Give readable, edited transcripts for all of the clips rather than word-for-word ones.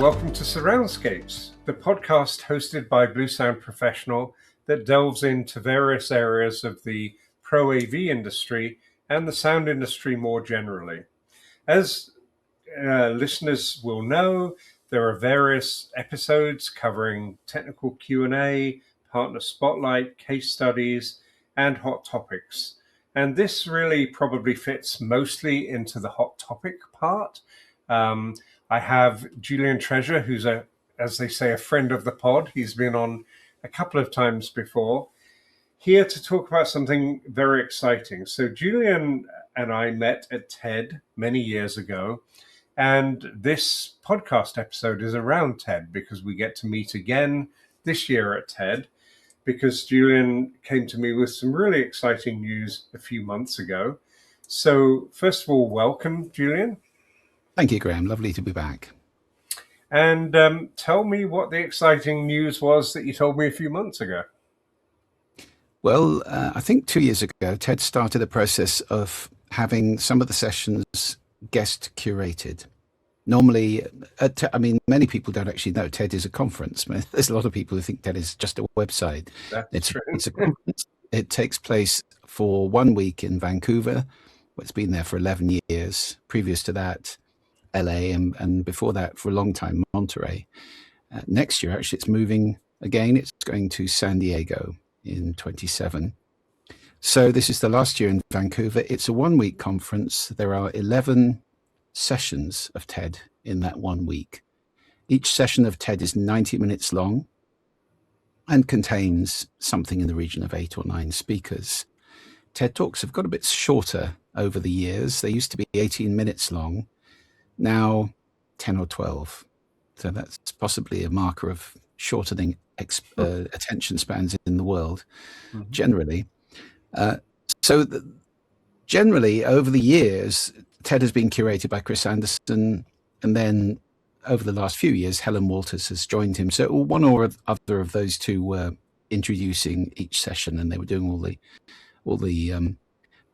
welcome to Surroundscapes, the podcast hosted by Bluesound Professional that delves into various areas of the pro AV industry and the sound industry more generally. As listeners will know, there are various episodes covering technical Q&A, partner spotlight, case studies, and hot topics. And this really probably fits mostly into the hot topic part. I have Julian Treasure, who's as they say, a friend of the pod. He's been on a couple of times before, here to talk about something very exciting. So Julian and I met at TED many years ago, and this podcast episode is around TED because we get to meet again this year at TED, because Julian came to me with some really exciting news a few months ago. So first of all, welcome, Julian. Thank you, Graeme. Lovely to be back. And tell me what the exciting news was that you told me a few months ago. Well, I think 2 years ago, TED started a process of having some of the sessions guest-curated. Normally, many people don't actually know TED is a conference. There's a lot of people who think TED is just a website. It's a conference. It takes place for 1 week in Vancouver. It's been there for 11 years. Previous to that, LA, and before that, for a long time, Monterey. Next year, actually, it's moving again. It's going to San Diego in 27. So this is the last year in Vancouver. It's a 1 week conference. There are 11 sessions of TED in that 1 week. Each session of TED is 90 minutes long and contains something in the region of 8 or 9 speakers. TED Talks have got a bit shorter over the years. They used to be 18 minutes long, now 10 or 12. So that's possibly a marker of shortening attention spans in the world, generally. Generally, over the years, TED has been curated by Chris Anderson, and then over the last few years, Helen Walters has joined him. So one or other of those two were introducing each session, and they were doing all the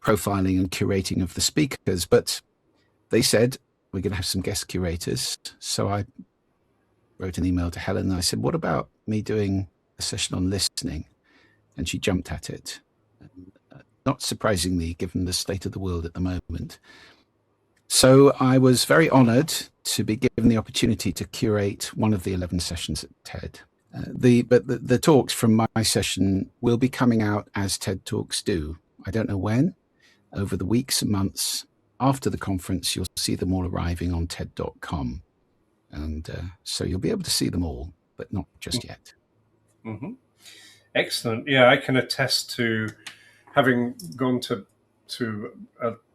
profiling and curating of the speakers. But they said, we're going to have some guest curators. So I wrote an email to Helen and I said, what about me doing a session on listening? And she jumped at it. Not surprisingly, given the state of the world at the moment. So I was very honored to be given the opportunity to curate one of the 11 sessions at TED. But the talks from my session will be coming out as TED Talks do. I don't know when. Over the weeks and months after the conference, you'll see them all arriving on TED.com. And so you'll be able to see them all, but not just yet. Mm-hmm. Excellent. Yeah, I can attest to having gone to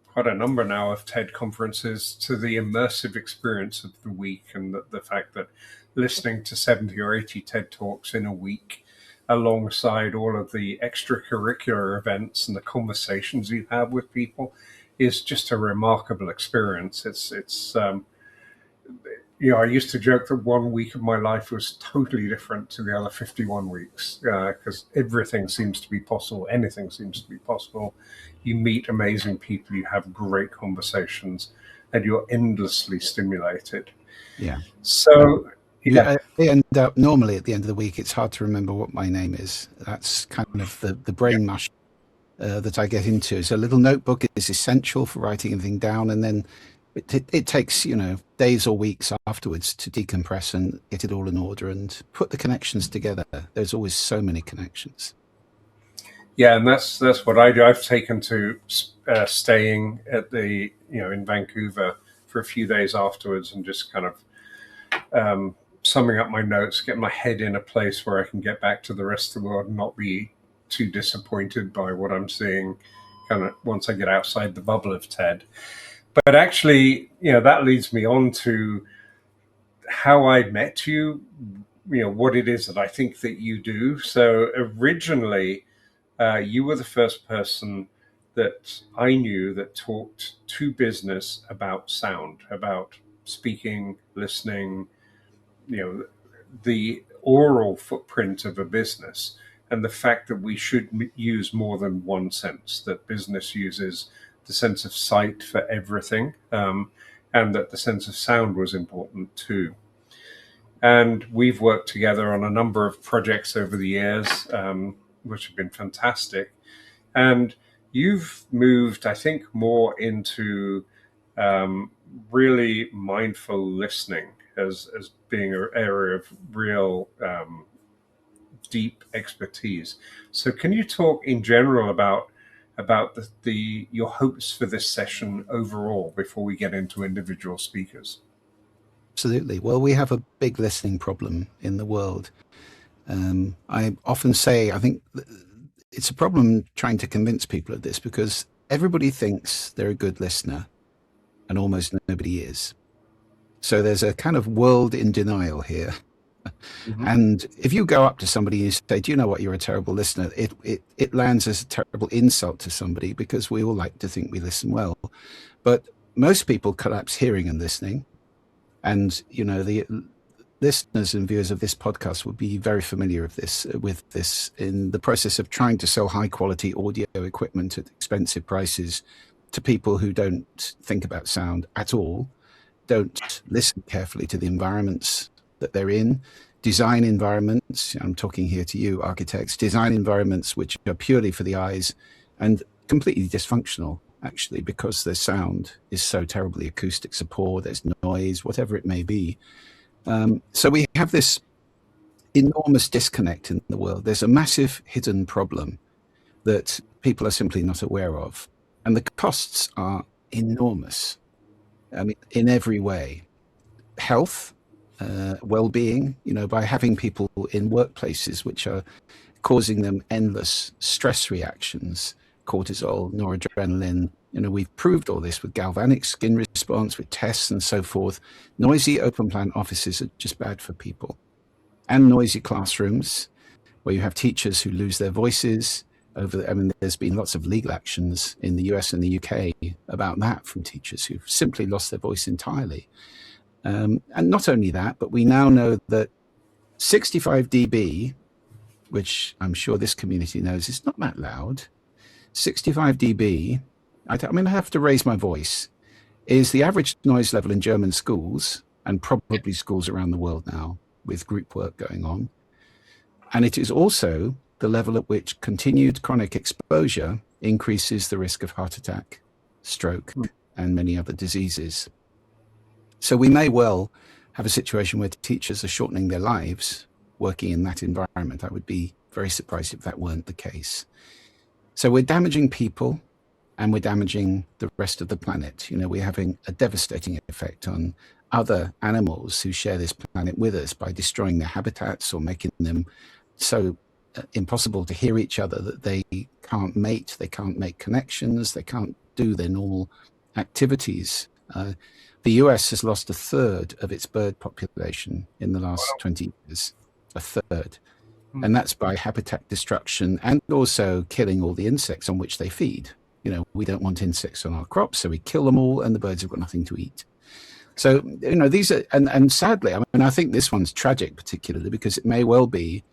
quite a number now of TED conferences, to the immersive experience of the week, and the fact that listening to 70 or 80 TED Talks in a week alongside all of the extracurricular events and the conversations you have with people is just a remarkable experience. It's I used to joke that 1 week of my life was totally different to the other 51 weeks because everything seems to be possible. Anything seems to be possible. You meet amazing people, you have great conversations, and you're endlessly stimulated. Yeah. So I end up normally at the end of the week, it's hard to remember what my name is. That's kind of the brain mush that I get into. So a little notebook is essential for writing everything down, and then it takes days or weeks afterwards to decompress and get it all in order and put the connections together. There's always so many connections. Yeah, and that's what I do. I've taken to staying at the in Vancouver for a few days afterwards and just kind of summing up my notes, get my head in a place where I can get back to the rest of the world and not be too disappointed by what I'm seeing kind of once I get outside the bubble of TED. But actually, that leads me on to how I met you, what it is that I think that you do. So originally, you were the first person that I knew that talked to business about sound, about speaking, listening, the oral footprint of a business, and the fact that we should use more than one sense, that business uses the sense of sight for everything, and that the sense of sound was important too. And we've worked together on a number of projects over the years, which have been fantastic. And you've moved, I think, more into really mindful listening as being an area of real deep expertise. So can you talk in general about your hopes for this session overall before we get into individual speakers? Absolutely. Well, we have a big listening problem in the world. I often say, I think it's a problem trying to convince people of this, because everybody thinks they're a good listener and almost nobody is. So there's a kind of world in denial here. Mm-hmm. And if you go up to somebody and you say, do you know what, you're a terrible listener, it lands as a terrible insult to somebody, because we all like to think we listen well. But most people collapse hearing and listening. And, you know, the listeners and viewers of this podcast would be very familiar with this in the process of trying to sell high quality audio equipment at expensive prices to people who don't think about sound at all, don't listen carefully to the environments that they're in, design environments. I'm talking here to you, architects, design environments which are purely for the eyes and completely dysfunctional, actually, because their sound is so terribly acoustics are poor, there's noise, whatever it may be. So we have this enormous disconnect in the world. There's a massive hidden problem that people are simply not aware of. And the costs are enormous. I mean, in every way. Health, well-being, you know, by having people in workplaces which are causing them endless stress reactions, cortisol, noradrenaline. You know, we've proved all this with galvanic skin response, with tests and so forth. Noisy open plan offices are just bad for people. And noisy classrooms where you have teachers who lose their voices. There's been lots of legal actions in the US and the UK about that from teachers who've simply lost their voice entirely. And not only that, but we now know that 65 dB, which I'm sure this community knows is not that loud, 65 dB, I have to raise my voice, is the average noise level in German schools, and probably schools around the world now with group work going on. And it is also the level at which continued chronic exposure increases the risk of heart attack, stroke, and many other diseases. So we may well have a situation where teachers are shortening their lives working in that environment. I would be very surprised if that weren't the case. So we're damaging people and we're damaging the rest of the planet. You know, we're having a devastating effect on other animals who share this planet with us by destroying their habitats or making them so impossible to hear each other that they can't mate, they can't make connections, they can't do their normal activities. The US has lost a third of its bird population in the last 20 years, a third. And that's by habitat destruction and also killing all the insects on which they feed. You know, we don't want insects on our crops, so we kill them all and the birds have got nothing to eat. So, you know, these are, and sadly, I mean, I think this one's tragic particularly because it may well be,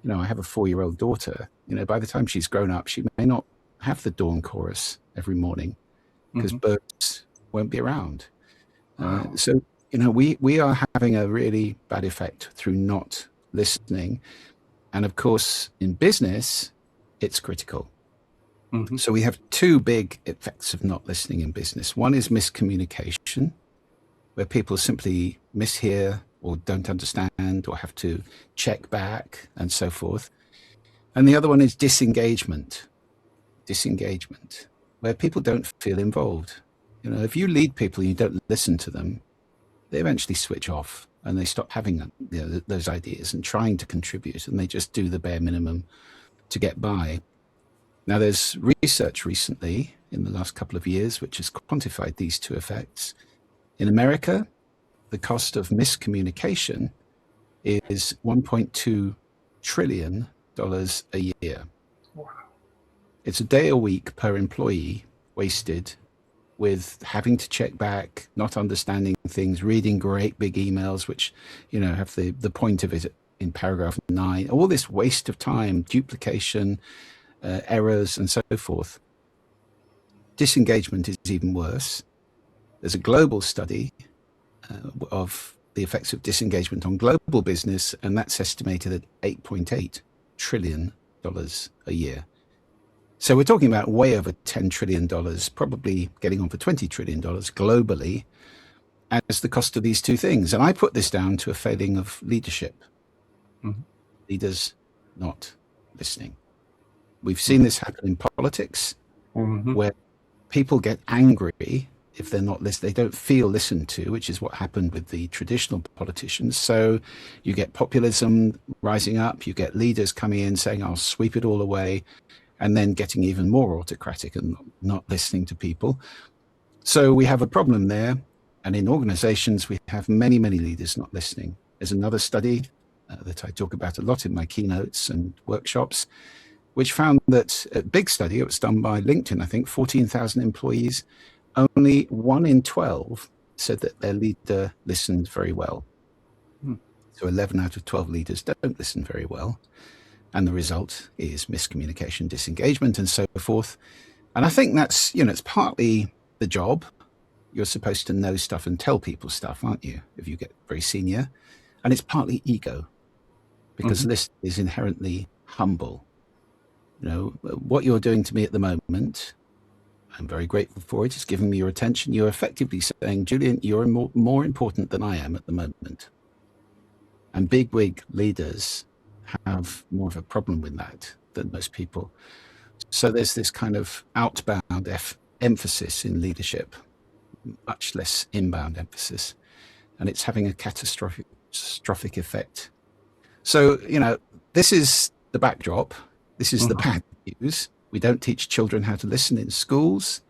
you know, I have a 4-year-old daughter, you know, by the time she's grown up, she may not have the dawn chorus every morning because birds won't be around. So, you know, we are having a really bad effect through not listening. And of course, in business, it's critical. So we have two big effects of not listening in business. One is miscommunication, where people simply mishear or don't understand or have to check back and so forth. And the other one is disengagement, where people don't feel involved. You know, if you lead people and you don't listen to them, they eventually switch off and they stop having those ideas and trying to contribute, and they just do the bare minimum to get by. Now, there's research recently in the last couple of years which has quantified these two effects. In America, the cost of miscommunication is $1.2 trillion a year. Wow. It's a day a week per employee wasted with having to check back, not understanding things, reading great big emails, which, you know, have the point of it in paragraph 9, all this waste of time, duplication, errors, and so forth. Disengagement is even worse. There's a global study of the effects of disengagement on global business, and that's estimated at $8.8 trillion a year. So we're talking about way over $10 trillion, probably getting on for $20 trillion globally as the cost of these two things. And I put this down to a failing of leadership. Mm-hmm. Leaders not listening. We've seen this happen in politics, where people get angry if they're not listened. They don't feel listened to, which is what happened with the traditional politicians. So you get populism rising up, you get leaders coming in saying, I'll sweep it all away, and then getting even more autocratic and not listening to people. So we have a problem there. And in organizations, we have many, many leaders not listening. There's another study that I talk about a lot in my keynotes and workshops, which found that a big study, it was done by LinkedIn, I think, 14,000 employees, only 1 in 12 said that their leader listened very well. So 11 out of 12 leaders don't listen very well. And the result is miscommunication, disengagement, and so forth. And I think that's, it's partly the job. You're supposed to know stuff and tell people stuff, aren't you, if you get very senior? And it's partly ego, because listening is inherently humble. What you're doing to me at the moment, I'm very grateful for it. It's giving me your attention. You're effectively saying, Julian, you're more important than I am at the moment. And big wig leaders have more of a problem with that than most people. So there's this kind of outbound emphasis in leadership, much less inbound emphasis, and it's having a catastrophic effect. So, this is the backdrop. This is the bad news. We don't teach children how to listen in schools.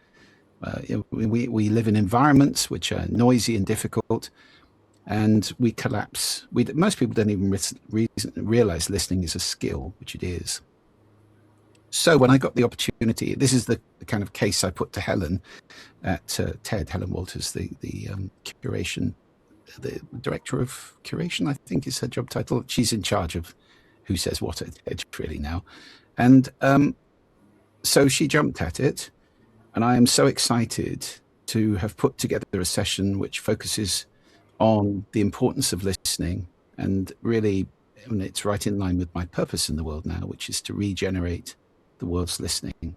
We live in environments which are noisy and difficult, and we collapse. Most people don't even realize listening is a skill, which it is. So when I got the opportunity, this is the kind of case I put to Helen at TED, Helen Walters, the curation, the director of curation, I think is her job title. She's in charge of who says what at TED really now. And so she jumped at it. And I am so excited to have put together a session which focuses on the importance of listening. And really, it's right in line with my purpose in the world now, which is to regenerate the world's listening.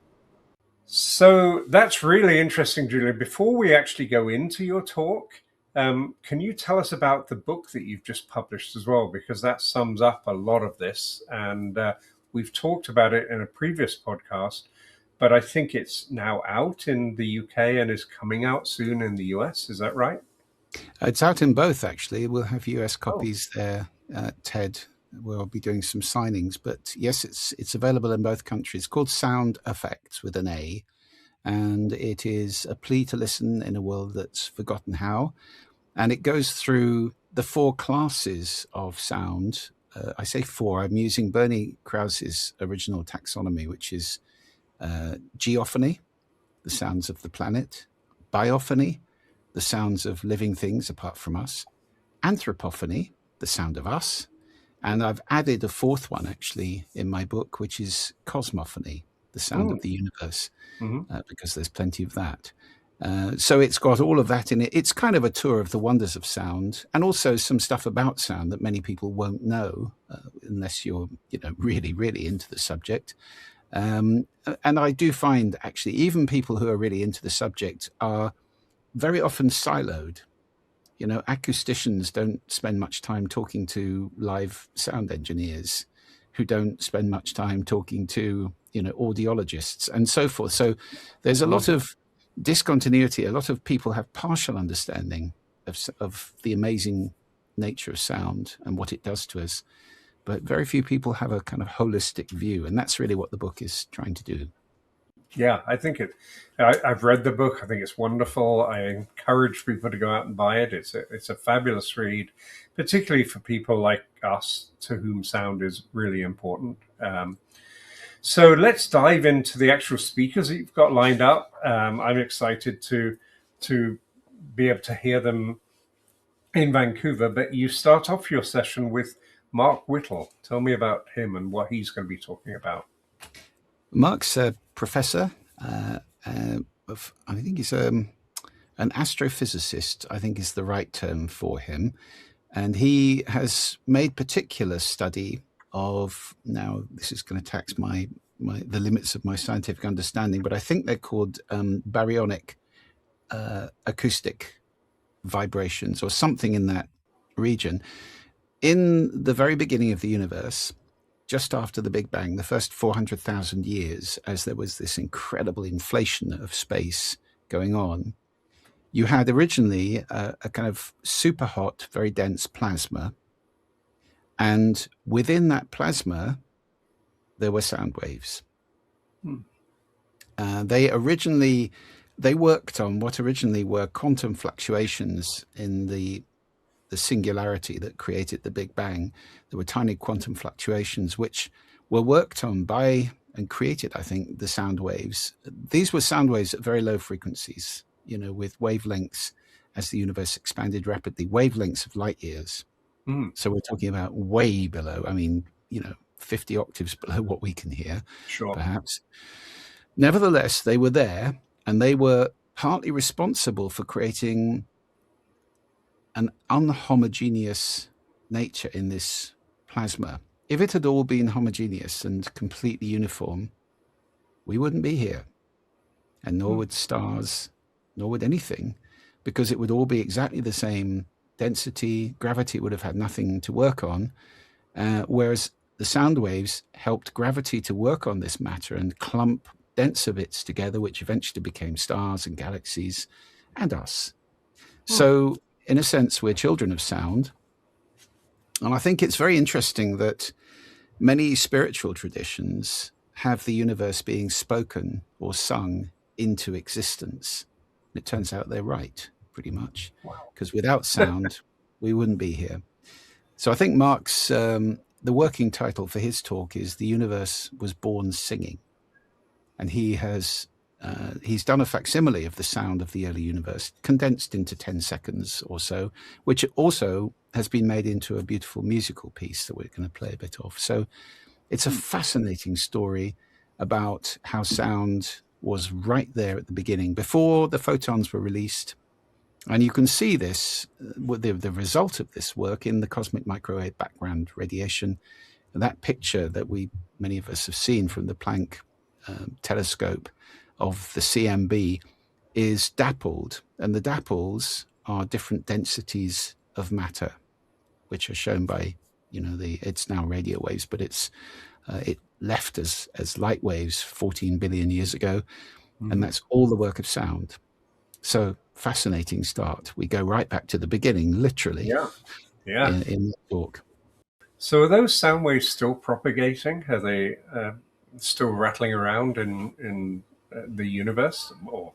So that's really interesting, Julian. Before we actually go into your talk, can you tell us about the book that you've just published as well? Because that sums up a lot of this. And we've talked about it in a previous podcast, but I think it's now out in the UK and is coming out soon in the US. Is that right? It's out in both, actually. We'll have US copies there at TED. We'll be doing some signings, but yes, it's available in both countries. It's called Sound Effects with an A, and it is a plea to listen in a world that's forgotten how. And it goes through the 4 classes of sound. I say 4. I'm using Bernie Krause's original taxonomy, which is geophony, the sounds of the planet; biophony, the sounds of living things apart from us; anthropophony, the sound of us. And I've added a 4th one, actually, in my book, which is cosmophony, the sound of the universe, because there's plenty of that. So it's got all of that in it. It's kind of a tour of the wonders of sound, and also some stuff about sound that many people won't know unless you're, really, really into the subject. And I do find, actually, even people who are really into the subject are very often siloed. Acousticians don't spend much time talking to live sound engineers, who don't spend much time talking to, audiologists and so forth. So there's a lot of discontinuity. A lot of people have partial understanding of the amazing nature of sound and what it does to us, but very few people have a kind of holistic view. And that's really what the book is trying to do. Yeah, I think I've read the book. I think it's wonderful. I encourage people to go out and buy it. It's a fabulous read, particularly for people like us to whom sound is really important. So let's dive into the actual speakers that you've got lined up. I'm excited to be able to hear them in Vancouver. But you start off your session with Mark Whittle. Tell me about him and what he's going to be talking about. Mark's a professor of, I think he's an astrophysicist, I think is the right term for him. And he has made particular study of, now this is going to tax the limits of my scientific understanding, but I think they're called baryonic acoustic vibrations or something in that region. In the very beginning of the universe, just after the Big Bang, the first 400,000 years, as there was this incredible inflation of space going on, you had originally a kind of super hot, very dense plasma. And within that plasma, there were sound waves. They worked on what originally were quantum fluctuations in the singularity that created the Big Bang. There were tiny quantum fluctuations which were worked on by and created, I think, the sound waves. These were sound waves at very low frequencies, with wavelengths, as the universe expanded rapidly, wavelengths of light years. So we're talking about way below, 50 octaves below what we can hear, perhaps. Nevertheless, they were there, and they were partly responsible for creating an unhomogeneous nature in this plasma. If it had all been homogeneous and completely uniform, we wouldn't be here, and nor would stars, nor would anything, because it would all be exactly the same density. Gravity would have had nothing to work on, whereas the sound waves helped gravity to work on this matter and clump denser bits together, which eventually became stars and galaxies and us. So in a sense, we're children of sound. And I think it's very interesting that many spiritual traditions have the universe being spoken or sung into existence. It turns out they're right, pretty much, because without sound, we wouldn't be here. So I think Mark's, the working title for his talk is "The Universe Was Born Singing." And he's done a facsimile of the sound of the early universe, condensed into 10 seconds or so, which also has been made into a beautiful musical piece that we're going to play a bit of. So it's a fascinating story about how sound was right there at the beginning, before the photons were released. And you can see this, the result of this work, in the cosmic microwave background radiation. And that picture that many of us have seen from the Planck telescope of the CMB is dappled, and the dapples are different densities of matter, which are shown by, it's now radio waves, but it left as light waves 14 billion years ago, and that's all the work of sound. So fascinating start. We go right back to the beginning, literally. In the talk. So are those sound waves still propagating? Are they still rattling around in the universe or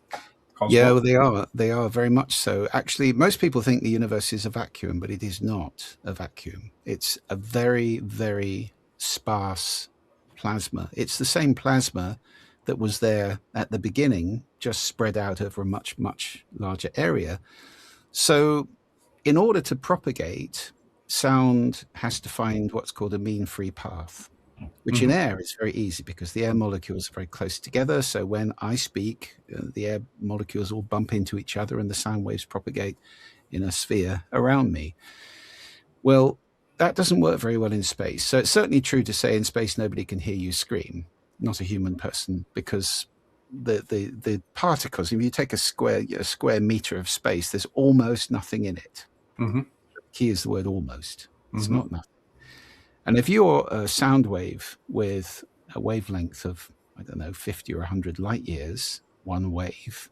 cosmos? Yeah, well, they are very much so. Actually, most people think the universe is a vacuum, but it is not a vacuum. It's a very, very sparse plasma. It's the same plasma that was there at the beginning, just spread out over a much, much larger area. So in order to propagate, sound has to find what's called a mean free path, which in air is very easy because the air molecules are very close together. So when I speak, the air molecules all bump into each other and the sound waves propagate in a sphere around me. Well, that doesn't work very well in space. So it's certainly true to say in space nobody can hear you scream, not a human person, because the particles, if you take a square meter of space, there's almost nothing in it. The key is the word almost. It's not nothing. And if you're a sound wave with a wavelength of, 50 or 100 light years, one wave,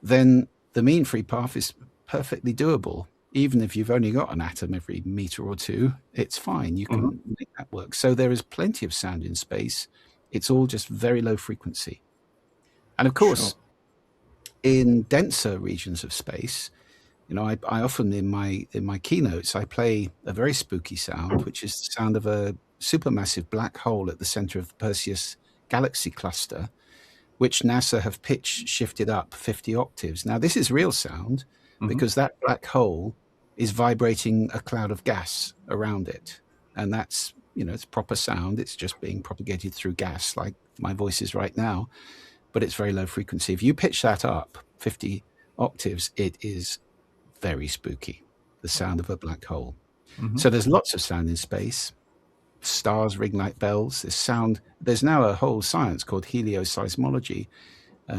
then the mean free path is perfectly doable. Even if you've only got an atom every meter or two, it's fine. You can make that work. So there is plenty of sound in space. It's all just very low frequency. And of course, in denser regions of space, I often in my keynotes, I play a very spooky sound, which is the sound of a supermassive black hole at the center of the Perseus galaxy cluster, which NASA have pitch shifted up 50 octaves. Now, this is real sound because that black hole is vibrating a cloud of gas around it. And that's, it's proper sound. It's just being propagated through gas, like my voice is right now, but it's very low frequency. If you pitch that up 50 octaves, it is very spooky. the sound of a black hole. Mm-hmm. So there's lots of sound in space. Stars ring like bells. There's sound. There's now a whole science called helioseismology,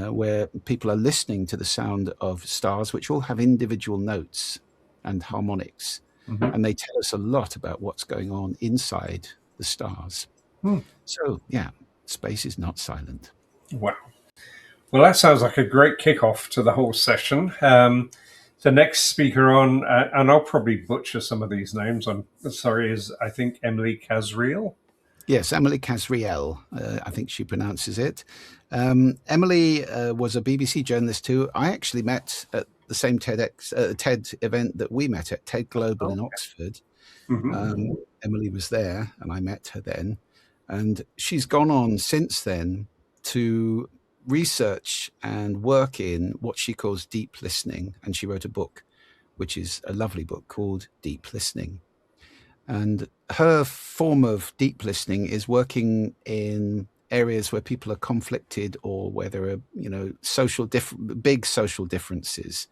where people are listening to the sound of stars, which all have individual notes and harmonics. Mm-hmm. And they tell us a lot about what's going on inside the stars. So, yeah, space is not silent. Wow. Well, that sounds like a great kickoff to the whole session. The next speaker on, and I'll probably butcher some of these names, I'm sorry, is I think Emily Casriel. Yes, Emily Casriel, I think she pronounces it. Emily was a BBC journalist too. I actually met at the same TED event that we met at, TED Global in Oxford. Mm-hmm. Emily was there and I met her then. And she's gone on since then to research and work in what she calls deep listening. And she wrote a book, which is a lovely book called Deep Listening. And her form of deep listening is working in areas where people are conflicted or where there are, big social differences,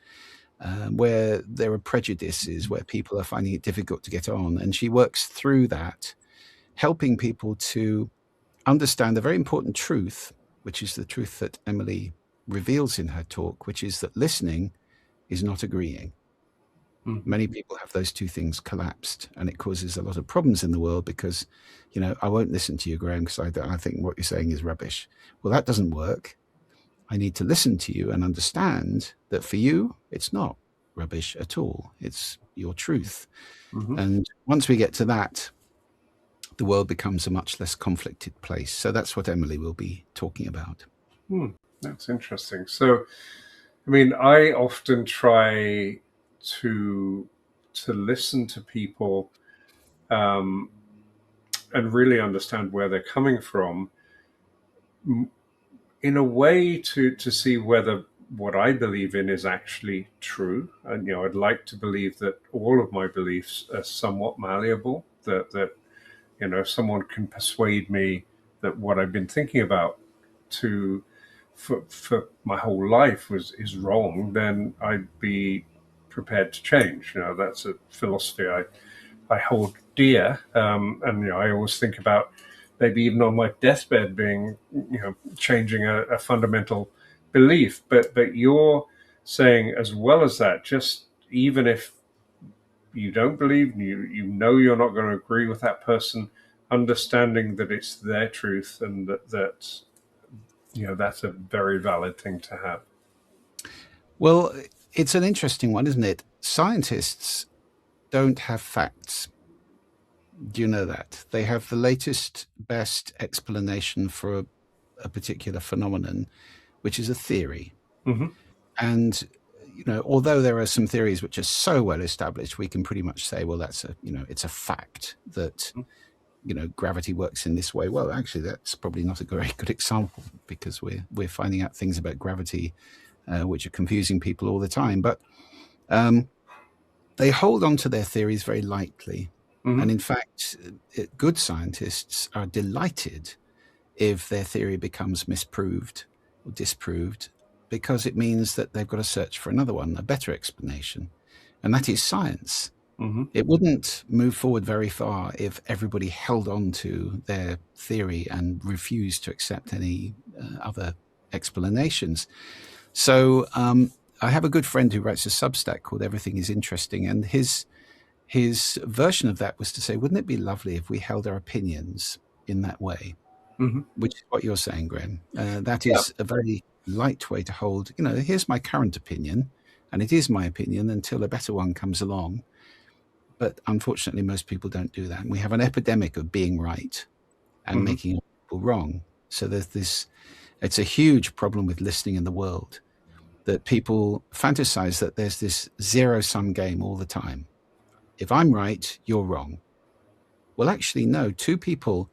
where there are prejudices, where people are finding it difficult to get on. And she works through that, helping people to understand a very important truth, which is the truth that Emily reveals in her talk, which is that listening is not agreeing. Many people have those two things collapsed, and it causes a lot of problems in the world because, I won't listen to you, Graeme, because I think what you're saying is rubbish. Well, that doesn't work. I need to listen to you and understand that for you, it's not rubbish at all. It's your truth. Mm-hmm. And once we get to that, the world becomes a much less conflicted place. So that's what Emily will be talking about. That's interesting. So, I often try to listen to people and really understand where they're coming from, in a way to see whether what I believe in is actually true. And I'd like to believe that all of my beliefs are somewhat malleable, that if someone can persuade me that what I've been thinking about for my whole life is wrong, then I'd be prepared to change. That's a philosophy I hold dear, and I always think about maybe even on my deathbed being changing a fundamental belief. But you're saying, as well as that, just even if you don't believe, you're not going to agree with that person, understanding that it's their truth and that that's a very valid thing to have. Well, it's an interesting one, isn't it? Scientists don't have facts. Do you know that? They have the latest, best explanation for a particular phenomenon, which is a theory. Mm-hmm. And, although there are some theories which are so well established, we can pretty much say, well, that's it's a fact that, gravity works in this way. Well, actually, that's probably not a very good example because we're finding out things about gravity which are confusing people all the time. But they hold on to their theories very lightly. Mm-hmm. And in fact, good scientists are delighted if their theory becomes misproved or disproved, because it means that they've got to search for another one, a better explanation. And that is science. Mm-hmm. It wouldn't move forward very far if everybody held on to their theory and refused to accept any other explanations. So I have a good friend who writes a Substack called Everything is Interesting. And his version of that was to say, wouldn't it be lovely if we held our opinions in that way? Mm-hmm. Which is what you're saying, Graeme. That is a very light way to hold, here's my current opinion, and it is my opinion until a better one comes along. But unfortunately, most people don't do that. And we have an epidemic of being right and making people wrong. So there's it's a huge problem with listening in the world, that people fantasize that there's this zero-sum game all the time. If I'm right, you're wrong. Well, actually, no. Two people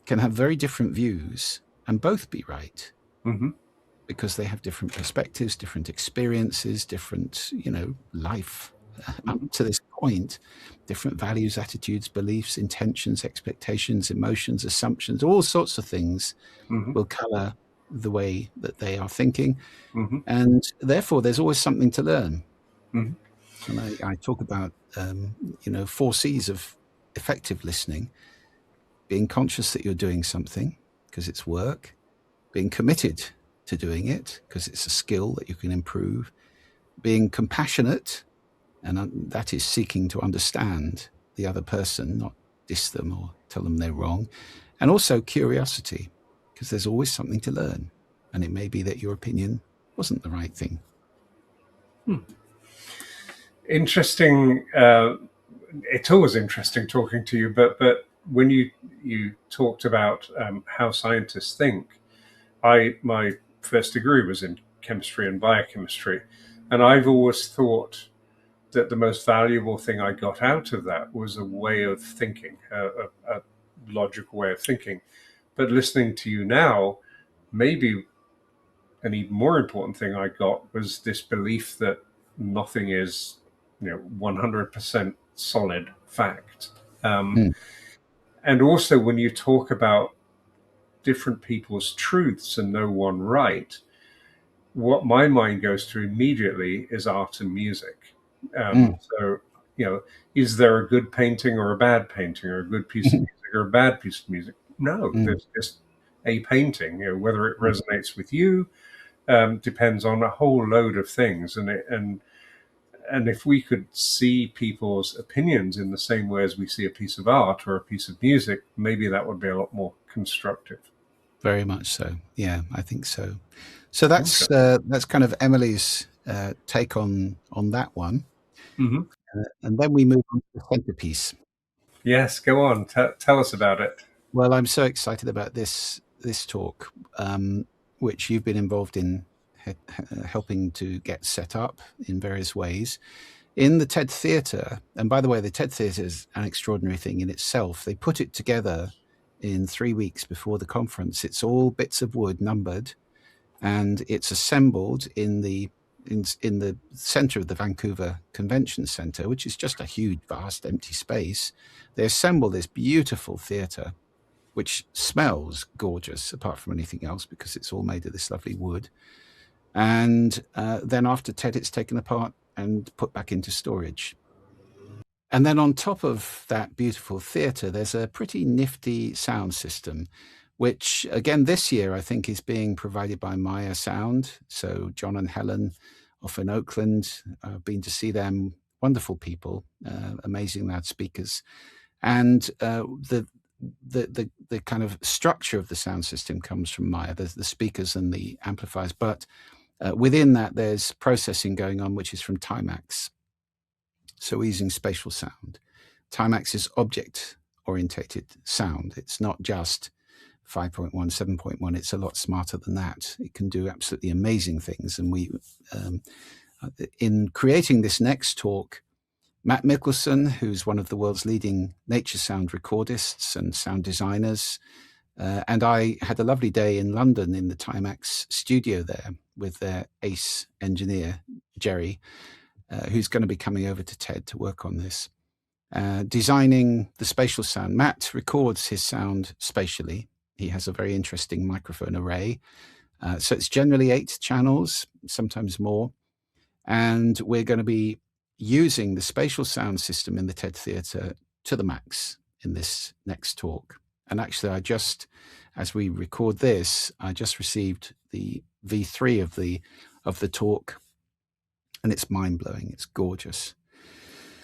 can have very different views and both be right. Mm-hmm. Because they have different perspectives, different experiences, different, life up to this point, different values, attitudes, beliefs, intentions, expectations, emotions, assumptions, all sorts of things will color the way that they are thinking. Mm-hmm. And therefore, there's always something to learn. Mm-hmm. And I talk about, 4 C's of effective listening: being conscious that you're doing something because it's work, being committed to doing it because it's a skill that you can improve, being compassionate, and that is seeking to understand the other person, not diss them or tell them they're wrong, and also curiosity, because there's always something to learn, and it may be that your opinion wasn't the right thing. Interesting. It's always interesting talking to you, but when you talked about how scientists think, my first degree was in chemistry and biochemistry, and I've always thought that the most valuable thing I got out of that was a way of thinking, a logical way of thinking. But listening to you now, maybe an even more important thing I got was this belief that nothing is, 100% solid fact. And also, when you talk about different people's truths and no one right, what my mind goes to immediately is art and music. So, is there a good painting or a bad painting, or a good piece of music or a bad piece of music? No, there's just a painting. Whether it resonates with you depends on a whole load of things, and if we could see people's opinions in the same way as we see a piece of art or a piece of music, maybe that would be a lot more constructive. Very much so. Yeah, I think so. So that's kind of Emily's take on that one. Mm-hmm. And then we move on to the centerpiece. Yes, go on. Tell us about it. Well, I'm so excited about this talk, which you've been involved in helping to get set up in various ways in the TED Theatre. And by the way, the TED Theatre is an extraordinary thing in itself. They put it together in 3 weeks before the conference. It's all bits of wood numbered, and it's assembled in the center of the Vancouver Convention Center, which is just a huge, vast, empty space. They assemble this beautiful theatre, which smells gorgeous apart from anything else because it's all made of this lovely wood. And then after TED, it's taken apart and put back into storage. And then on top of that beautiful theatre, there's a pretty nifty sound system, which again this year I think is being provided by Maya Sound. So John and Helen off in Oakland, I've been to see them, wonderful people, amazing loudspeakers. And the kind of structure of the sound system comes from Maya, the speakers and the amplifiers, but within that there's processing going on which is from Timax. So we're using spatial sound. Timax is object-orientated sound. It's not just 5.1, 7.1. It's a lot smarter than that. It can do absolutely amazing things. And we, in creating this next talk, Matt Mickelson, who's one of the world's leading nature sound recordists and sound designers, and I had a lovely day in London in the Timax studio there with their ace engineer, Jerry, who's going to be coming over to TED to work on this, designing the spatial sound. Matt records his sound spatially. He has a very interesting microphone array. So it's generally 8 channels, sometimes more. And we're going to be using the spatial sound system in the TED Theatre to the max in this next talk. And actually, as we record this, I just received the V3 of the talk, and it's mind-blowing. It's gorgeous.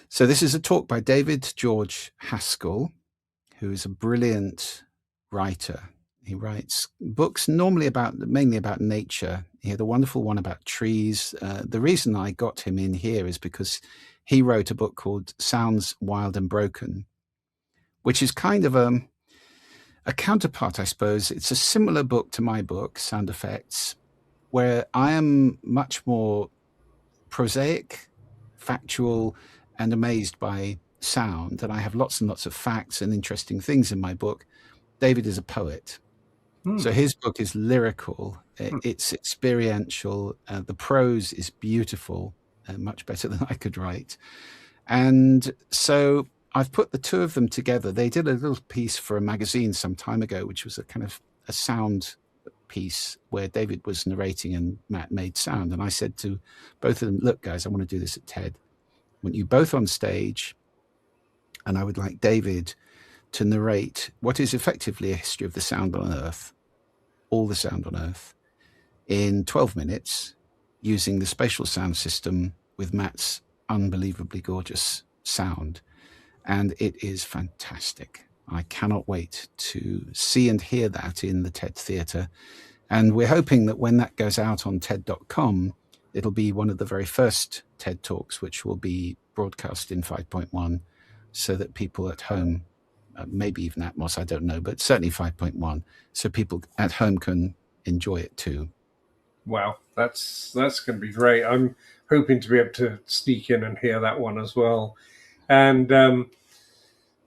So this is a talk by David George Haskell, who is a brilliant writer. He writes books mainly about nature. He had a wonderful one about trees. The reason I got him in here is because he wrote a book called Sounds Wild and Broken, which is kind of a counterpart, I suppose. It's a similar book to my book, Sound Effects, where I am much more prosaic, factual, and amazed by sound. And I have lots and lots of facts and interesting things in my book. David is a poet. So his book is lyrical. It's experiential. The prose is beautiful, much better than I could write. And so I've put the two of them together. They did a little piece for a magazine some time ago, which was a kind of a sound piece where David was narrating and Matt made sound. And I said to both of them, look, guys, I want to do this at TED. want you both on stage, and I would like David to narrate what is effectively a history of the sound on Earth, all the sound on Earth, in 12 minutes using the spatial sound system with Matt's unbelievably gorgeous sound. And it is fantastic. I cannot wait to see and hear that in the TED Theatre. And we're hoping that when that goes out on TED.com, it'll be one of the very first TED Talks, which will be broadcast in 5.1, so that people at home, maybe even Atmos, I don't know, but certainly 5.1, so people at home can enjoy it too. Wow, that's going to be great. I'm hoping to be able to sneak in and hear that one as well. And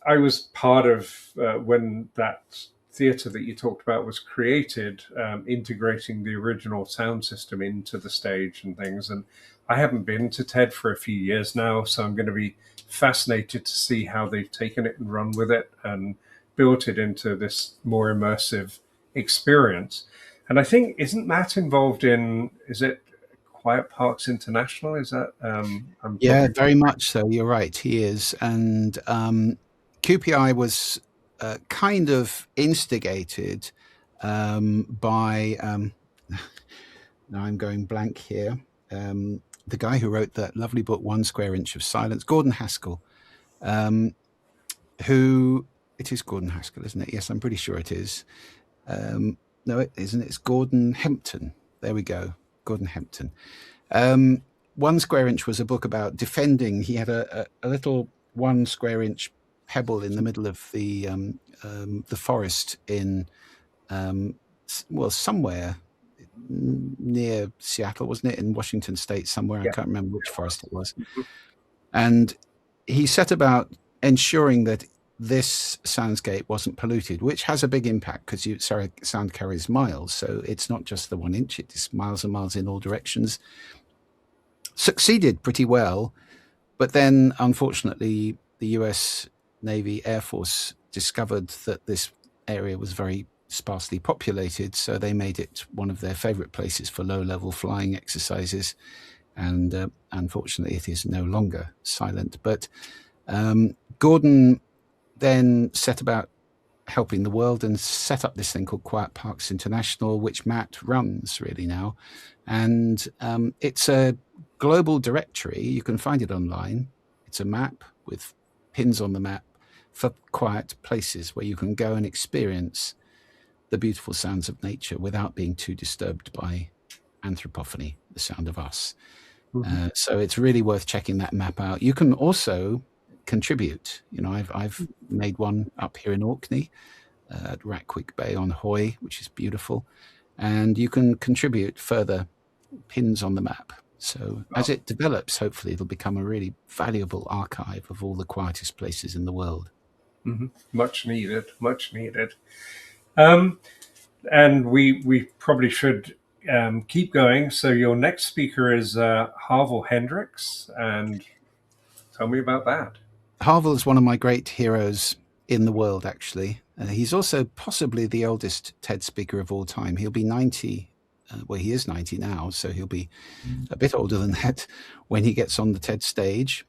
I was part of when that theatre that you talked about was created, integrating the original sound system into the stage and things. And I haven't been to TED for a few years now, so I'm going to be fascinated to see how they've taken it and run with it and built it into this more immersive experience. And I think, isn't Matt involved in, is it Quiet Parks International? Is that? Yeah, very much so. You're right. He is. And QPI was kind of instigated by, now I'm going blank here, the guy who wrote that lovely book, 1 Square Inch of Silence, Gordon Haskell, who, it is Gordon Haskell, isn't it? Yes, I'm pretty sure it is. No, it isn't. It's Gordon Hempton. There we go. Gordon Hempton. 1 Square Inch was a book about defending. He had a little 1 square inch pebble in the middle of the forest in, well, somewhere near Seattle, wasn't it? In Washington State, somewhere. Yeah. I can't remember which forest it was. And he set about ensuring that this soundscape wasn't polluted, which has a big impact because sound carries miles. So it's not just the 1 inch, it's miles and miles in all directions. Succeeded pretty well. But then, unfortunately, the US Navy Air Force discovered that this area was very sparsely populated. So they made it one of their favorite places for low-level flying exercises. And unfortunately, it is no longer silent. But Gordon then set about helping the world and set up this thing called Quiet Parks International, which Matt runs really now. And it's a global directory. You can find it online. It's a map with pins on the map for quiet places where you can go and experience the beautiful sounds of nature without being too disturbed by anthropophony, the sound of us. Mm-hmm. So it's really worth checking that map out. You can also contribute. You know, I've made one up here in Orkney at Rackwick Bay on Hoy, which is beautiful, and you can contribute further pins on the map. So as it develops, hopefully it'll become a really valuable archive of all the quietest places in the world. Mm-hmm. Much needed. And we probably should keep going. So your next speaker is Harville Hendrix, and tell me about that. Harville is one of my great heroes in the world, actually. He's also possibly the oldest TED speaker of all time. He'll be 90. Well, he is 90 now, so he'll be a bit older than that when he gets on the TED stage.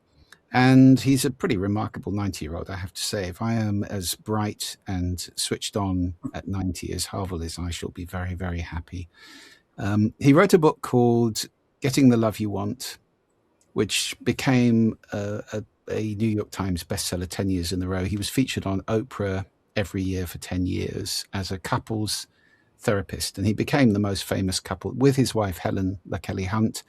And he's a pretty remarkable 90-year-old, I have to say. If I am as bright and switched on at 90 as Harville is, I shall be very, very happy. He wrote a book called Getting the Love You Want, which became a New York Times bestseller 10 years in a row. He was featured on Oprah every year for 10 years as a couples therapist, and he became the most famous couple with his wife Helen LaKelly Hunt.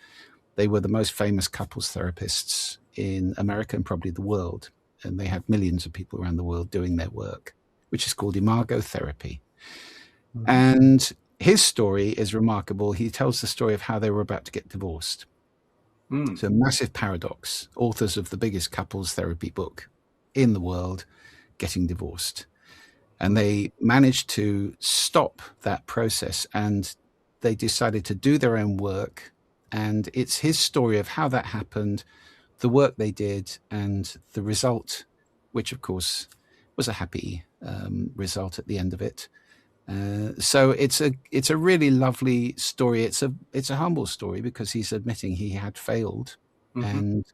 They were the most famous couples therapists in America and probably the world, and they had millions of people around the world doing their work, which is called imago therapy. Mm-hmm. And his story is remarkable. He tells the story of how they were about to get divorced. It's a massive paradox. Authors of the biggest couples therapy book in the world getting divorced. And they managed to stop that process, and they decided to do their own work. And it's his story of how that happened, the work they did, and the result, which of course was a happy result at the end of it. So it's a really lovely story. It's a humble story because he's admitting he had failed And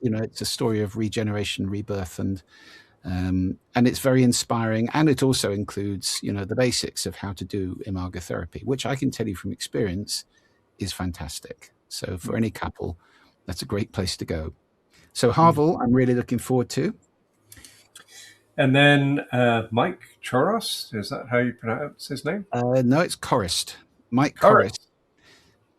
it's a story of regeneration, rebirth, and it's very inspiring. And it also includes the basics of how to do imago therapy, which I can tell you from experience is fantastic. So for any couple, that's a great place to go. So Harville, I'm really looking forward to. And then Mike Choros, is that how you pronounce his name? No, it's Chorist. Mike Chorist.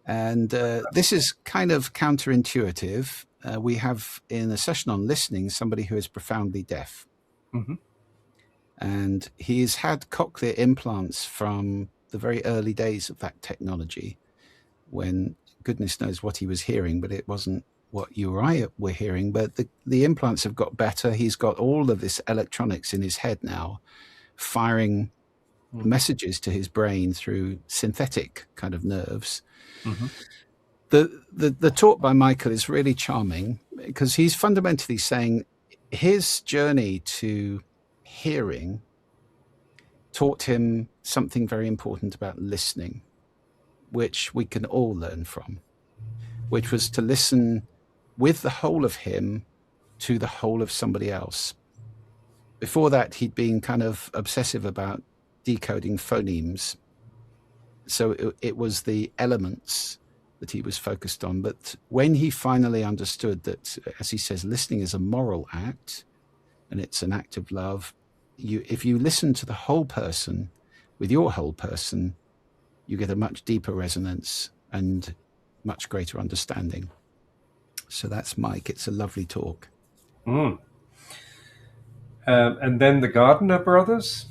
And this is kind of counterintuitive. We have in a session on listening somebody who is profoundly deaf. And he's had cochlear implants from the very early days of that technology, when goodness knows what he was hearing, but it wasn't what you or I were hearing. But the implants have got better. He's got all of this electronics in his head now, firing messages to his brain through synthetic kind of nerves. The talk by Michael is really charming, because he's fundamentally saying his journey to hearing taught him something very important about listening, which we can all learn from, which was to listen with the whole of him to the whole of somebody else. Before that, he'd been kind of obsessive about decoding phonemes. So it was the elements that he was focused on. But when he finally understood that, as he says, listening is a moral act, and it's an act of love, if you listen to the whole person with your whole person, you get a much deeper resonance and much greater understanding. So that's Mike. It's a lovely talk. And then the Gardner brothers?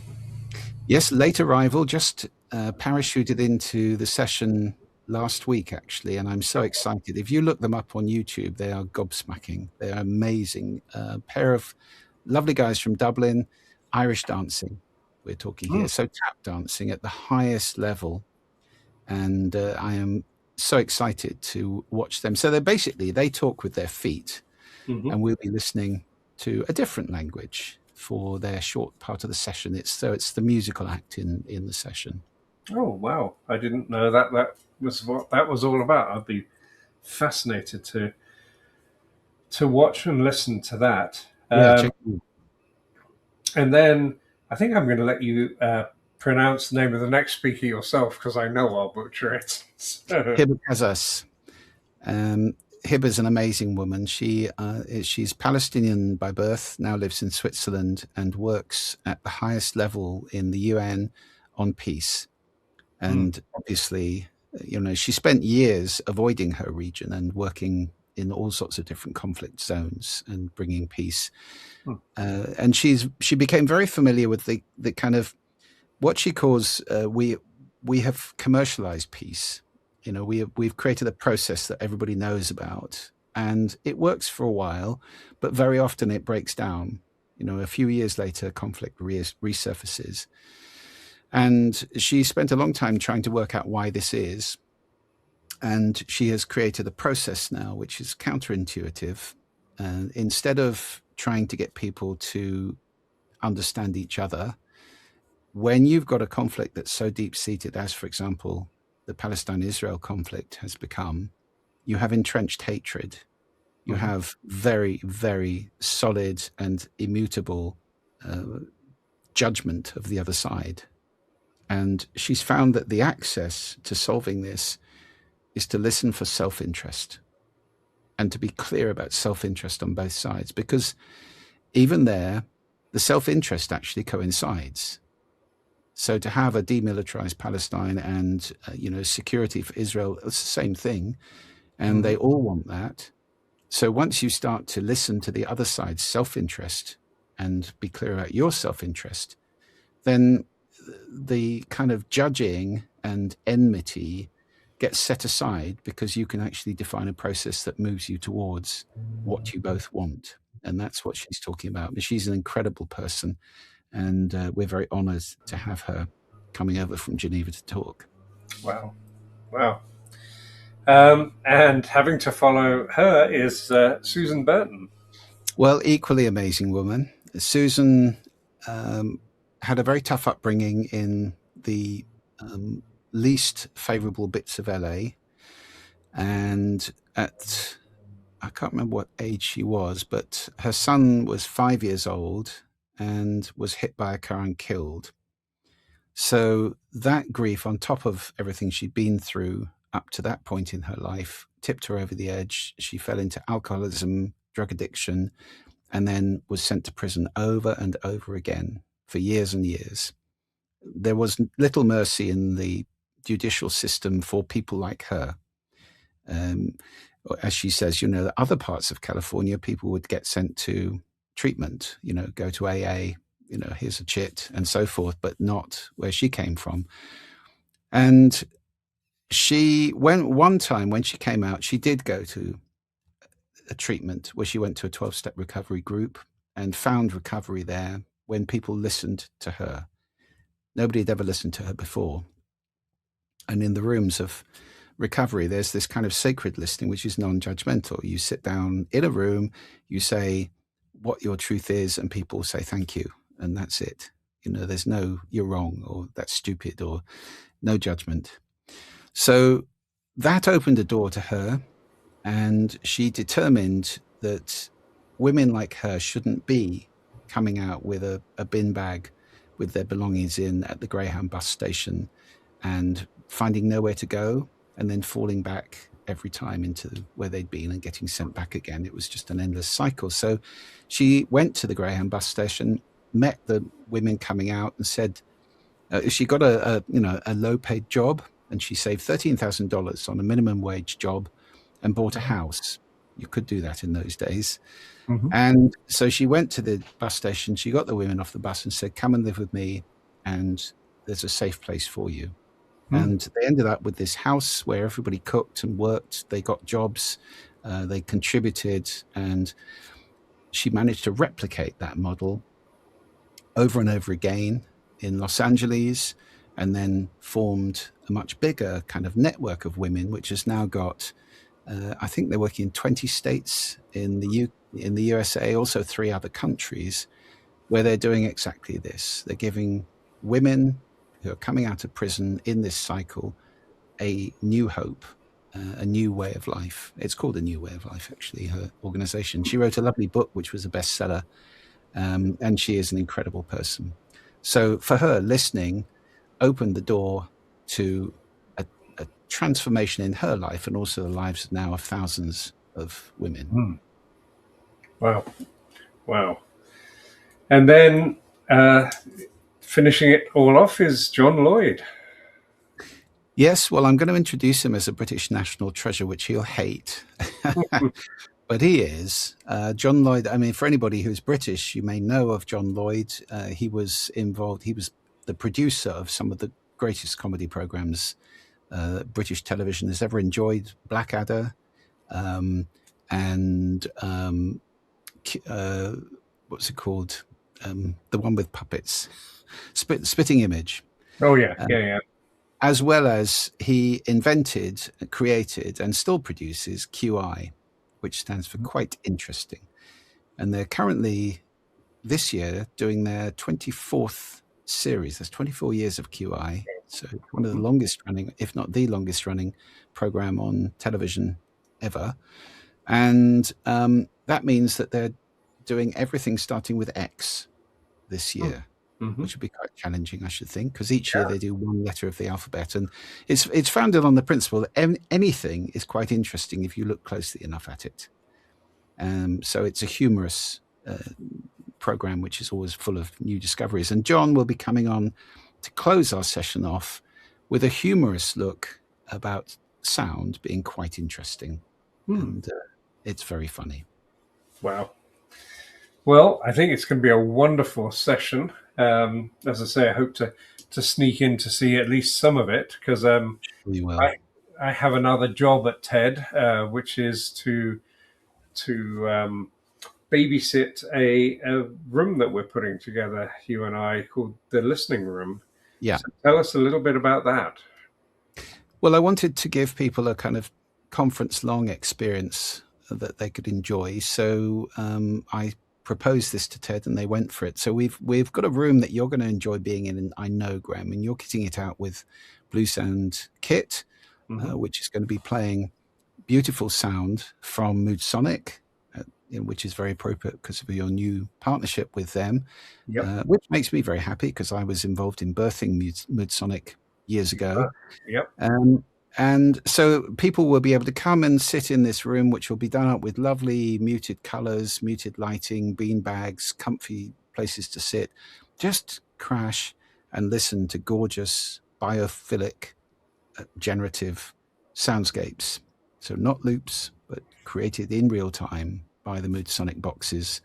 Yes, late arrival, just parachuted into the session last week, actually, and I'm so excited. If you look them up on YouTube, they are gobsmacking. They are amazing. A pair of lovely guys from Dublin, Irish dancing, we're talking here. So tap dancing at the highest level. And I am so excited to watch them. So they talk with their feet, and we'll be listening to a different language for their short part of the session. It's the musical act in the session. Oh, wow. I didn't know that was what that was all about. I'd be fascinated to watch and listen to that. And then I think I'm going to let you pronounce the name of the next speaker yourself, because I know I'll butcher it. Hiba Zazas. Hiba's an amazing woman. She's Palestinian by birth, now lives in Switzerland, and works at the highest level in the UN on peace. And obviously, she spent years avoiding her region and working in all sorts of different conflict zones and bringing peace. And she became very familiar with the kind of what she calls we have commercialized peace. We've created a process that everybody knows about, and it works for a while, but very often it breaks down. A few years later, conflict resurfaces. And she spent a long time trying to work out why this is. And she has created a process now which is counterintuitive. Instead of trying to get people to understand each other, when you've got a conflict that's so deep-seated, as, for example, the Palestine-Israel conflict has become, you have entrenched hatred. You have very, very solid and immutable judgment of the other side. And she's found that the access to solving this is to listen for self-interest and to be clear about self-interest on both sides, because even there, the self-interest actually coincides. So to have a demilitarized Palestine and, security for Israel, it's the same thing. And they all want that. So once you start to listen to the other side's self-interest and be clear about your self-interest, then the kind of judging and enmity gets set aside, because you can actually define a process that moves you towards what you both want. And that's what she's talking about. She's an incredible person, and we're very honored to have her coming over from Geneva to talk. Wow. And having to follow her is Susan Burton. Well, equally amazing woman. Susan had a very tough upbringing in the least favorable bits of LA. And at I can't remember what age she was, but her son was 5 years old and was hit by a car and killed. So that grief, on top of everything she'd been through up to that point in her life, tipped her over the edge. She fell into alcoholism, drug addiction, and then was sent to prison over and over again for years and years. There was little mercy in the judicial system for people like her. As she says, other parts of California, people would get sent to treatment, go to AA, here's a chit and so forth, but not where she came from. And she went one time when she came out, she did go to a treatment where she went to a 12-step recovery group and found recovery there when people listened to her. Nobody had ever listened to her before. And in the rooms of recovery, there's this kind of sacred listening, which is non-judgmental. You sit down in a room, you say what your truth is, and people say thank you, and that's it. There's no you're wrong or that's stupid or no judgment. So that opened a door to her, and she determined that women like her shouldn't be coming out with a bin bag with their belongings in at the Greyhound bus station and finding nowhere to go and then falling back every time into where they'd been and getting sent back again. It was just an endless cycle. So she went to the Greyhound bus station, met the women coming out, and said she got a low-paid job, and she saved $13,000 on a minimum wage job and bought a house. You could do that in those days. Mm-hmm. And so she went to the bus station, she got the women off the bus and said, come and live with me, and there's a safe place for you. And they ended up with this house where everybody cooked and worked. They got jobs, they contributed, and she managed to replicate that model over and over again in Los Angeles, and then formed a much bigger kind of network of women, which has now got, I think they're working in 20 states in the USA, also 3 other countries, where they're doing exactly this. They're giving women who are coming out of prison in this cycle a new hope, a new way of life. It's called A New Way of Life, actually, her organization. She wrote a lovely book, which was a bestseller, and she is an incredible person. So for her, listening opened the door to a transformation in her life and also the lives now of thousands of women. Wow. And then finishing it all off is John Lloyd. Yes, well, I'm going to introduce him as a British national treasure, which he'll hate. But he is. John Lloyd, I mean, for anybody who's British, you may know of John Lloyd. He was involved, he was the producer of some of the greatest comedy programs British television has ever enjoyed. Blackadder, and what's it called? The one with puppets. Spitting Image. Oh, yeah. As well as he invented, created, and still produces QI, which stands for Quite Interesting. And they're currently, this year, doing their 24th series. There's 24 years of QI. So one of the longest running, if not the longest running program on television ever. And that means that they're doing everything starting with X this year. Which would be quite challenging, I should think, because each year they do one letter of the alphabet, and it's founded on the principle that anything is quite interesting if you look closely enough at it. So it's a humorous program, which is always full of new discoveries. And John will be coming on to close our session off with a humorous look about sound being quite interesting, and it's very funny. Wow. Well, I think it's going to be a wonderful session. As I say, I hope to sneak in to see at least some of it, because I have another job at TED, which is to babysit a room that we're putting together, you and I, called the Listening Room. Yeah. So tell us a little bit about that. Well, I wanted to give people a kind of conference-long experience that they could enjoy. So I proposed this to TED and they went for it. So we've got a room that you're going to enjoy being in, and I know, Graeme, and you're kitting it out with Bluesound kit, which is going to be playing beautiful sound from Moodsonic, which is very appropriate because of your new partnership with them, which makes me very happy because I was involved in birthing Moodsonic years ago. And so people will be able to come and sit in this room, which will be done up with lovely muted colors, muted lighting, bean bags, comfy places to sit, just crash and listen to gorgeous biophilic generative soundscapes. So not loops, but created in real time by the Moodsonic boxes,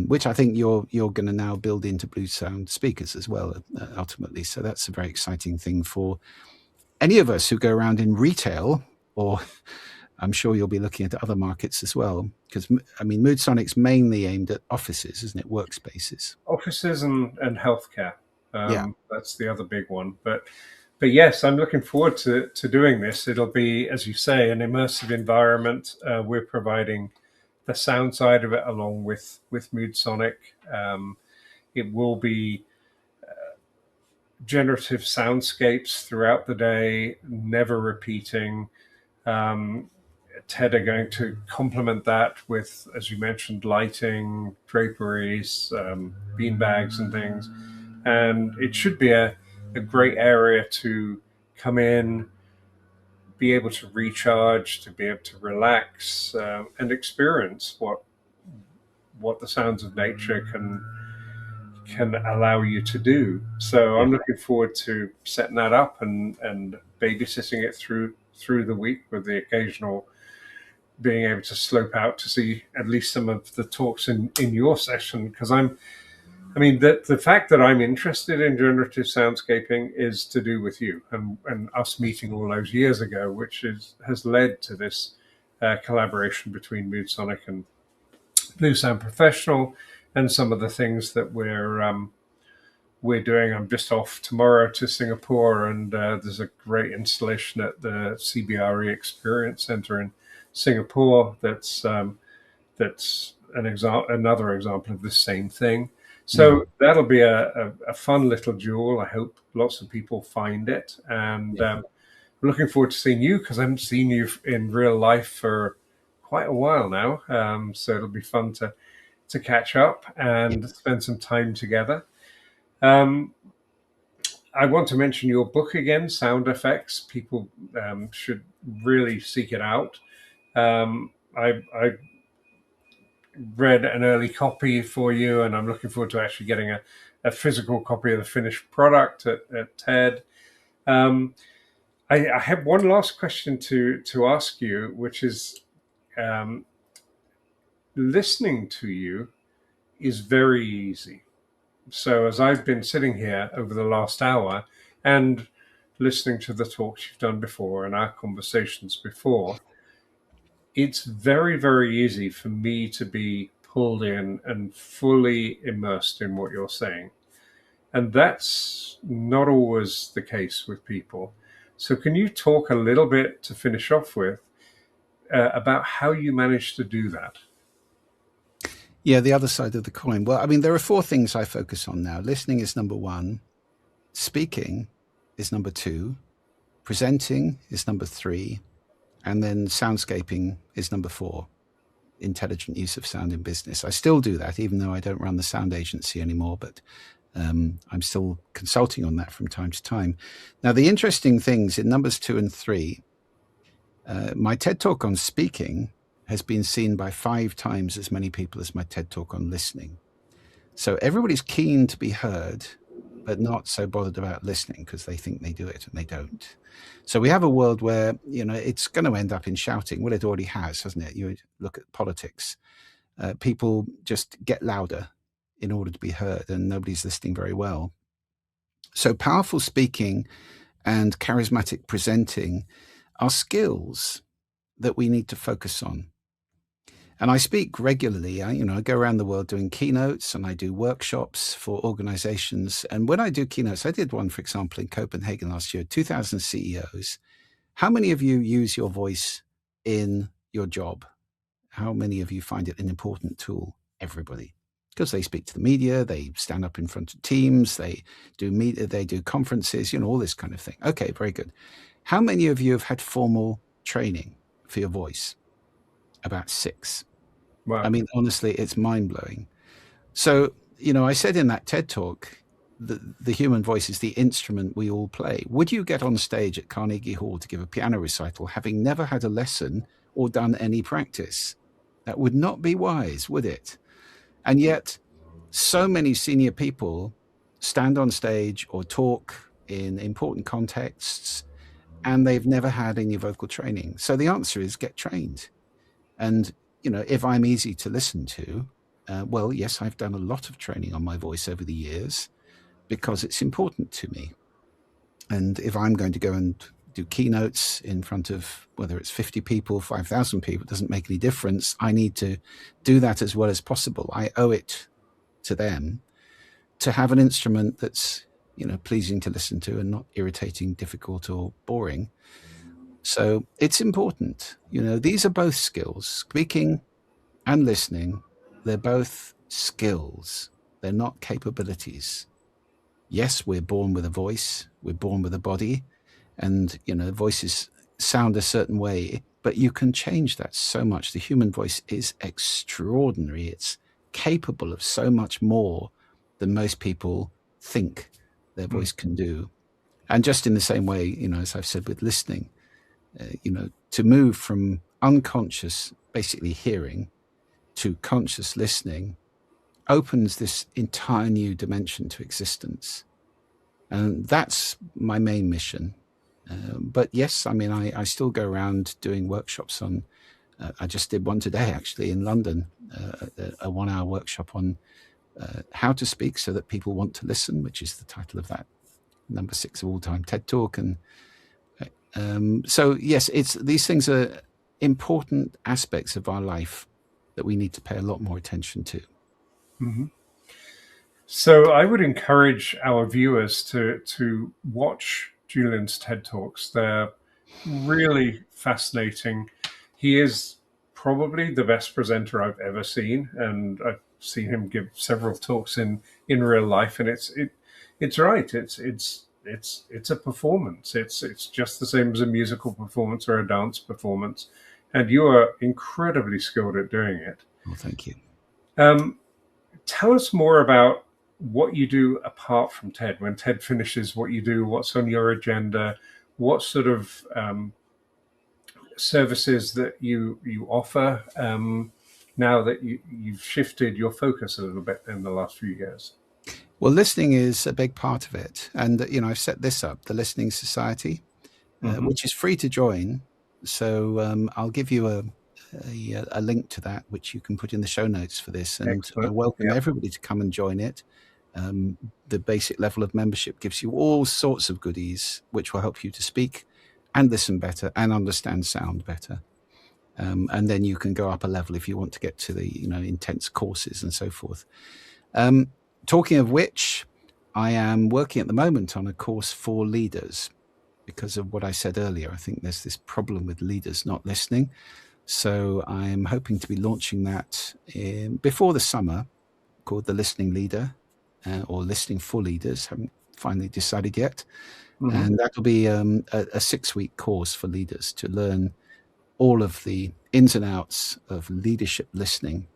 which I think you're going to now build into Bluesound speakers as well, ultimately. So that's a very exciting thing for any of us who go around in retail, or I'm sure you'll be looking at other markets as well, because I mean, Moodsonic's mainly aimed at offices, isn't it? Workspaces. Offices and healthcare. That's the other big one. But yes, I'm looking forward to doing this. It'll be, as you say, an immersive environment. We're providing the sound side of it along with Moodsonic. It will be generative soundscapes throughout the day, never repeating. TED are going to complement that with, as you mentioned, lighting, draperies, beanbags and things. And it should be a great area to come in, be able to recharge, to be able to relax, and experience what the sounds of nature can allow you to do. So I'm looking forward to setting that up and babysitting it through the week, with the occasional being able to slope out to see at least some of the talks in your session. Because the fact that I'm interested in generative soundscaping is to do with you and us meeting all those years ago, which has led to this collaboration between Moodsonic and Bluesound Professional, and some of the things that we're doing. I'm just off tomorrow to Singapore, and there's a great installation at the CBRE Experience Center in Singapore. That's another example of the same thing. So that'll be a fun little jewel. I hope lots of people find it, and looking forward to seeing you, because I haven't seen you in real life for quite a while now. So it'll be fun to catch up and spend some time together. I want to mention your book again, Sound Effects. People should really seek it out. I read an early copy for you, and I'm looking forward to actually getting a physical copy of the finished product at TED. I have one last question to ask you, which is, listening to you is very easy. So as I've been sitting here over the last hour and listening to the talks you've done before and our conversations before, it's very, very easy for me to be pulled in and fully immersed in what you're saying. And that's not always the case with people. So can you talk a little bit, to finish off with, about how you managed to do that? Yeah, the other side of the coin. Well, I mean, there are 4 things I focus on now. Listening is number 1. Speaking is number 2. Presenting is number 3. And then soundscaping is number 4. Intelligent use of sound in business. I still do that, even though I don't run the sound agency anymore, but I'm still consulting on that from time to time. Now, the interesting things in numbers 2 and 3, my TED Talk on speaking has been seen by 5 times as many people as my TED Talk on listening. So everybody's keen to be heard, but not so bothered about listening because they think they do it and they don't. So we have a world where, it's going to end up in shouting. Well, it already has, hasn't it? You look at politics. People just get louder in order to be heard, and nobody's listening very well. So powerful speaking and charismatic presenting are skills that we need to focus on. And I speak regularly. I go around the world doing keynotes, and I do workshops for organizations. And when I do keynotes, I did one, for example, in Copenhagen last year, 2,000 CEOs. How many of you use your voice in your job? How many of you find it an important tool? Everybody. Because they speak to the media, they stand up in front of teams, they do media, they do conferences, all this kind of thing. Okay, very good. How many of you have had formal training for your voice. About 6. Wow. I mean, honestly, it's mind-blowing. So, I said in that TED talk, the human voice is the instrument we all play. Would you get on stage at Carnegie Hall to give a piano recital having never had a lesson or done any practice? That would not be wise, would it? And yet, so many senior people stand on stage or talk in important contexts, and they've never had any vocal training. So the answer is get trained. And, if I'm easy to listen to, well, yes, I've done a lot of training on my voice over the years because it's important to me. And if I'm going to go and do keynotes in front of, whether it's 50 people, 5,000 people, it doesn't make any difference. I need to do that as well as possible. I owe it to them to have an instrument that's, pleasing to listen to and not irritating, difficult, or boring. So it's important. These are both skills. Speaking and listening, they're both skills. They're not capabilities. Yes, we're born with a voice. We're born with a body. And, voices sound a certain way, but you can change that so much. The human voice is extraordinary. It's capable of so much more than most people think their voice can do. And just in the same way, as I've said with listening, to move from unconscious, basically hearing, to conscious listening opens this entire new dimension to existence. And that's my main mission. But yes, I mean, I still go around doing workshops on, I just did one today actually in London, a 1-hour workshop on how to speak so that people want to listen, which is the title of that number 6 of all time TED Talk. And so, yes, these things are important aspects of our life that we need to pay a lot more attention to. Mm-hmm. So I would encourage our viewers to watch Julian's TED Talks. They're really fascinating. He is probably the best presenter I've ever seen, and I've seen him give several talks in real life, and it's right. It's a performance. It's just the same as a musical performance or a dance performance, and you are incredibly skilled at doing it. Well, thank you. Tell us more about what you do apart from TED. When TED finishes, what you do, what's on your agenda, what sort of services that you offer now that you've shifted your focus a little bit in the last few years. Well, listening is a big part of it. And, I've set this up, the Listening Society, which is free to join. So I'll give you a link to that, which you can put in the show notes for this. And I welcome everybody to come and join it. The basic level of membership gives you all sorts of goodies, which will help you to speak and listen better and understand sound better. And then you can go up a level if you want to get to the, intense courses and so forth. Talking of which, I am working at the moment on a course for leaders because of what I said earlier. I think there's this problem with leaders not listening. So I'm hoping to be launching that before the summer, called the Listening Leader or Listening for Leaders. Haven't finally decided yet. And that'll be a 6-week course for leaders to learn all of the ins and outs of leadership listening.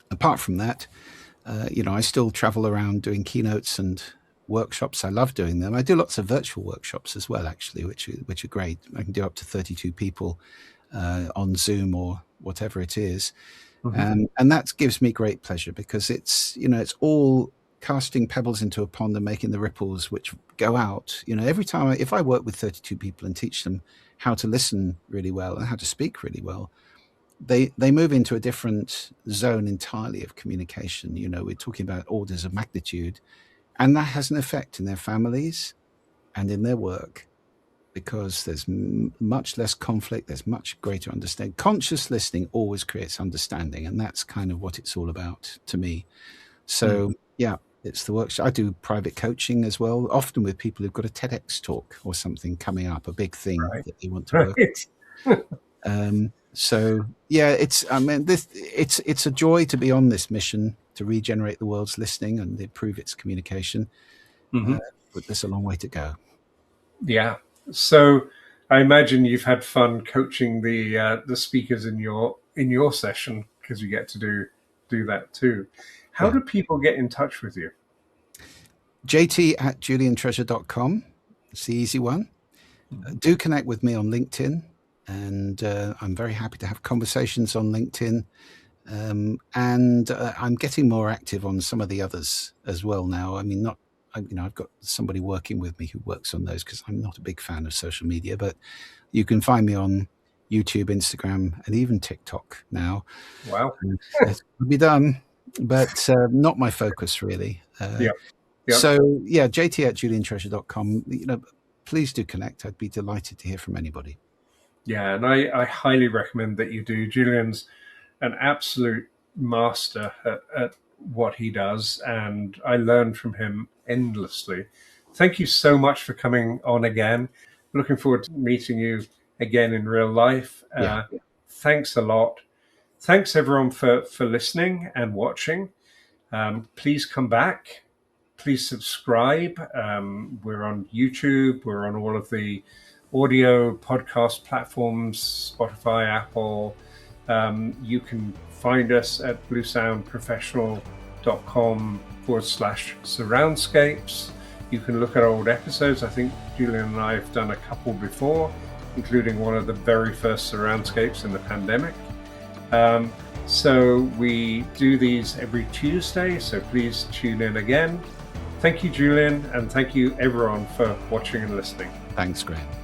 Apart from that, I still travel around doing keynotes and workshops. I love doing them. I do lots of virtual workshops as well, actually, which are great. I can do up to 32 people on Zoom or whatever it is. And that gives me great pleasure because it's all casting pebbles into a pond and making the ripples which go out. Every time if I work with 32 people and teach them how to listen really well and how to speak really well, they move into a different zone entirely of communication. We're talking about orders of magnitude, and that has an effect in their families and in their work because there's much less conflict. There's much greater understanding. Conscious listening always creates understanding, and that's kind of what it's all about to me. So yeah, it's the workshop. I do private coaching as well, often with people who've got a TEDx talk or something coming up, a big thing that they want to work on. So yeah, it's a joy to be on this mission to regenerate the world's listening and improve its communication. But there's a long way to go. Yeah. So I imagine you've had fun coaching the speakers in your session, because you get to do that too. How do people get in touch with you? JT@JulianTreasure.com. It's the easy one. Do connect with me on LinkedIn, and I'm very happy to have conversations on LinkedIn. And I'm getting more active on some of the others as well now. I mean, I've got somebody working with me who works on those, because I'm not a big fan of social media, but you can find me on YouTube, Instagram, and even TikTok now. Wow. It's to be done, but not my focus really. Yeah. So yeah, JT@JulianTreasure.com. Please do connect. I'd be delighted to hear from anybody. Yeah, and I highly recommend that you do. Julian's an absolute master at what he does, and I learn from him endlessly. Thank you so much for coming on again. Looking forward to meeting you again in real life. Thanks a lot. Thanks everyone for listening and watching. Please come back. Please subscribe. We're on YouTube. We're on all of the audio podcast platforms, Spotify, Apple. You can find us at bluesoundprofessional.com/surroundscapes. You can look at old episodes. I think Julian and I have done a couple before, including one of the very first Surroundscapes in the pandemic. So we do these every Tuesday, so please tune in again. Thank you, Julian, and thank you everyone for watching and listening. Thanks, Graeme.